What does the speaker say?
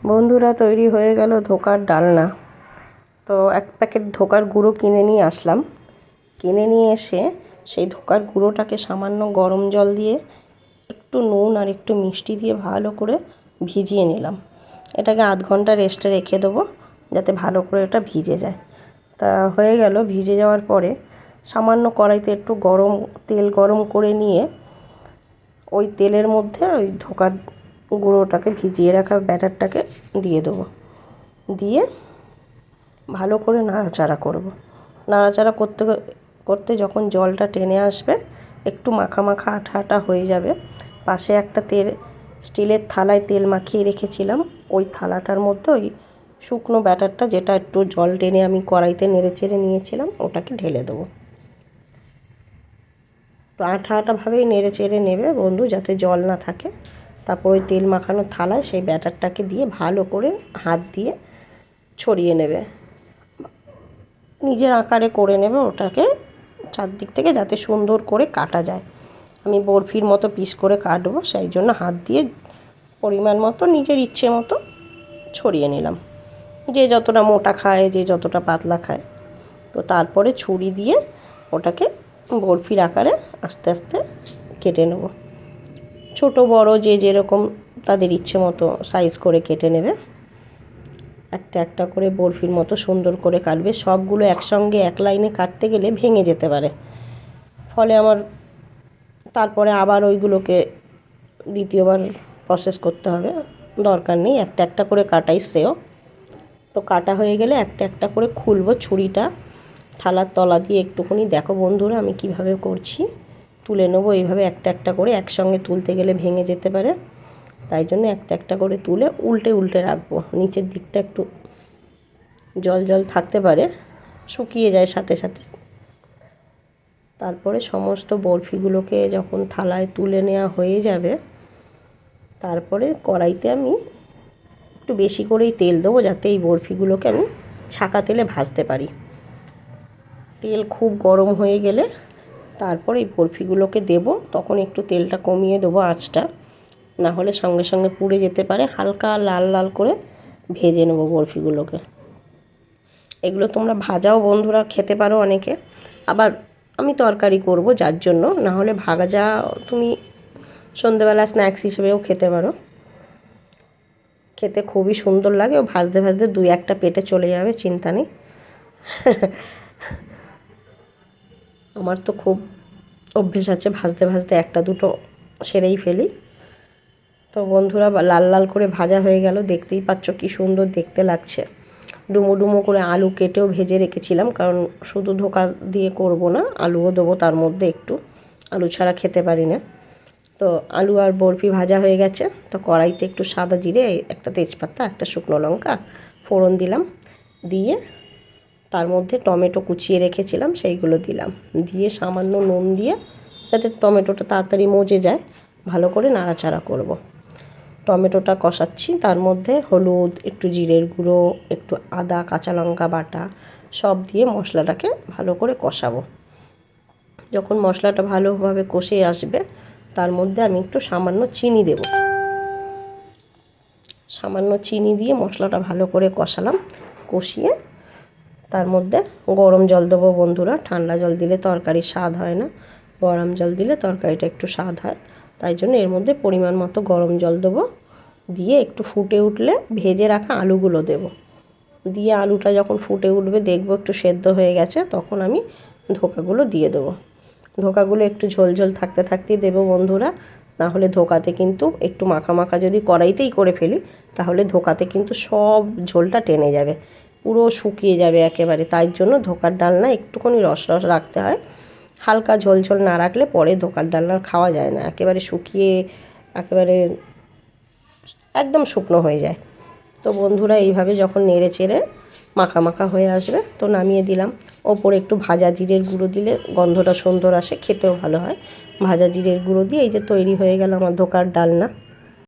বন্ধুরা, তৈরি হয়ে গেল ধোকার ডালনা। তো এক প্যাকেট ধোকার গুঁড়ো কিনে নিয়ে আসলাম। কিনে নিয়ে এসে সেই ধোকার গুঁড়োটাকে সামান্য গরম জল দিয়ে একটু নুন আর একটু মিষ্টি দিয়ে ভালো করে ভিজিয়ে নিলাম। এটাকে আধ ঘন্টা রেস্টে রেখে দেবো যাতে ভালো করে এটা ভিজে যায়। তা হয়ে গেল। ভিজে যাওয়ার পরে সামান্য কড়াইতে একটু তেল গরম করে নিয়ে ওই তেলের মধ্যে ওই ধোকার গুঁড়োটাকে ভিজিয়ে রাখা ব্যাটারটাকে দিয়ে দেবো। দিয়ে ভালো করে নাড়াচাড়া করব। নাড়াচাড়া করতে করতে যখন জলটা টেনে আসবে, একটু মাখা মাখা আঠা আঠা হয়ে যাবে, পাশে একটা স্টিলের থালায় তেল মাখিয়ে রেখেছিলাম, ওই থালাটার মধ্যে ওই শুকনো ব্যাটারটা, যেটা একটু জল টেনে আমি কড়াইতে নেড়েচেড়ে নিয়েছিলাম, ওটাকে ঢেলে দেবো। তো আঠা আঠাভাবেই নেড়ে চেড়ে নেবে বন্ধু, যাতে জল না থাকে। তারপর ওই তেল মাখানো থালায় সেই ব্যাটারটাকে দিয়ে ভালো করে হাত দিয়ে ছড়িয়ে নেবে, নিজের আকারে করে নেবে ওটাকে চারদিক থেকে, যাতে সুন্দর করে কাটা যায়। আমি বরফির মতো পিস করে কাটবো, সেই জন্য হাত দিয়ে পরিমাণ মতো নিজের ইচ্ছে মতো ছড়িয়ে নিলাম। যে যতটা মোটা খায়, যে যতটা পাতলা খায়। তো তারপরে ছুরি দিয়ে ওটাকে বরফির আকারে আস্তে আস্তে কেটে নেব। ছোট বড় যে যেরকম তাদের ইচ্ছে মতো সাইজ করে কেটে নেবে। একটা একটা করে বরফির মতো সুন্দর করে কাটবে। সবগুলো একসঙ্গে এক লাইনে কাটতে গেলে ভেঙে যেতে পারে, ফলে আমার তারপরে আবার ওইগুলোকে দ্বিতীয়বার প্রসেস করতে হবে। দরকার নেই, একটা একটা করে কাটাই শ্রেয়। তো কাটা হয়ে গেলে একটা একটা করে খুলবো ছুরিটা থালার তলা দিয়ে। একটুখানি দেখো বন্ধুরা আমি কিভাবে করছি, তুলে নেবো এইভাবে একটা একটা করে। একসঙ্গে তুলতে গেলে ভেঙে যেতে পারে, তাই জন্য একটা একটা করে তুলে উল্টে উল্টে রাখবো। নিচের দিকটা একটু জল জল থাকতে পারে, শুকিয়ে যায় সাথে সাথে। তারপরে সমস্ত বরফিগুলোকে যখন থালায় তুলে নেওয়া হয়ে যাবে, তারপরে কড়াইতে আমি একটু বেশি করেই তেল দেবো, যাতে এই বরফিগুলোকে আমি ছাঁকা তেলে ভাজতে পারি। তেল খুব গরম হয়ে গেলে তারপর এই বরফিগুলোকে দেব। তখন একটু তেলটা কমিয়ে দেবো আঁচটা, না হলে সঙ্গে সঙ্গে পুড়ে যেতে পারে। হালকা লাল লাল করে ভেজে নেব বরফিগুলোকে। এগুলো তোমরা ভাজাও বন্ধুরা খেতে পারো অনেকে, আবার আমি তরকারি করব যার জন্য, না হলে ভাজা তুমি সন্ধ্যেবেলা স্ন্যাক্স হিসেবেও খেতে পারো। খেতে খুবই সুন্দর লাগে। ও ভাজতে ভাজতে দুই একটা পেটে চলে যাবে, চিন্তা নেই। আমার তো খুব অভ্যেস আছে, ভাজতে ভাজতে একটা দুটো সেরেই ফেলি। তো বন্ধুরা লাল লাল করে ভাজা হয়ে গেল, দেখতেই পাচ্ছ কি সুন্দর দেখতে লাগছে। ডুমো ডুমো করে আলু কেটেও ভেজে রেখেছিলাম, কারণ শুধু ধোকা দিয়ে করব না, আলুও দেবো তার মধ্যে একটু। আলু ছাড়া খেতে পারি না। তো আলু আর বরফি ভাজা হয়ে গেছে। তো কড়াইতে একটু সাদা জিরে, একটা তেজপাতা, একটা শুকনো লঙ্কা ফোড়ন দিলাম। দিয়ে তার মধ্যে টমেটো কুচিয়ে রেখেছিলাম সেইগুলো দিলাম। দিয়ে সামান্য নুন দিয়ে, যাতে টমেটোটা তাড়াতাড়ি মজে যায়, ভালো করে নাড়াচাড়া করব। টমেটোটা কষাচ্ছি, তার মধ্যে হলুদ, একটু জিরের গুঁড়ো, একটু আদা কাঁচা লঙ্কা বাটা সব দিয়ে মশলাটাকে ভালো করে কষাবো। যখন মশলাটা ভালোভাবে কষে আসবে, তার মধ্যে আমি একটু সামান্য চিনি দেব। সামান্য চিনি দিয়ে মশলাটা ভালো করে কষালাম। কষিয়ে তার মধ্যে গরম জল দেবো বন্ধুরা। ঠান্ডা জল দিলে তরকারির স্বাদ হয় না, গরম জল দিলে তরকারিটা একটু স্বাদ হয়। তাই জন্য এর মধ্যে পরিমাণ মতো গরম জল দেবো। দিয়ে একটু ফুটে উঠলে ভেজে রাখা আলুগুলো দেব। দিয়ে আলুটা যখন ফুটে উঠবে, দেখবো একটু সেদ্ধ হয়ে গেছে, তখন আমি ধোকাগুলো দিয়ে দেবো। ধোকাগুলো একটু ঝোল ঝোল থাকতে থাকতেই দেবো বন্ধুরা, না হলে ধোকাতে কিন্তু একটু মাখা মাখা যদি কড়াইতেই করে ফেলি, তাহলে ধোকাতে কিন্তু সব ঝোলটা টেনে যাবে, পুরো শুকিয়ে যাবে একেবারে। তাই জন্য ধোকার ডালনা একটুখানি রস রস রাখতে হয়। হালকা ঝোল ঝোল না রাখলে পরে ধোকার ডালনা খাওয়া যায় না, একেবারে শুকিয়ে একেবারে একদম শুকনো হয়ে যায়। তো বন্ধুরা এইভাবে যখন নেড়ে চেড়ে মাখা মাখা হয়ে আসবে, তো নামিয়ে দিলাম। ওপরে একটু ভাজা জিরের গুঁড়ো দিলে গন্ধটা সুন্দর আসে, খেতেও ভালো হয়। ভাজা জিরের গুঁড়ো দিয়ে এই যে তৈরি হয়ে গেল আমার ধোকার ডালনা।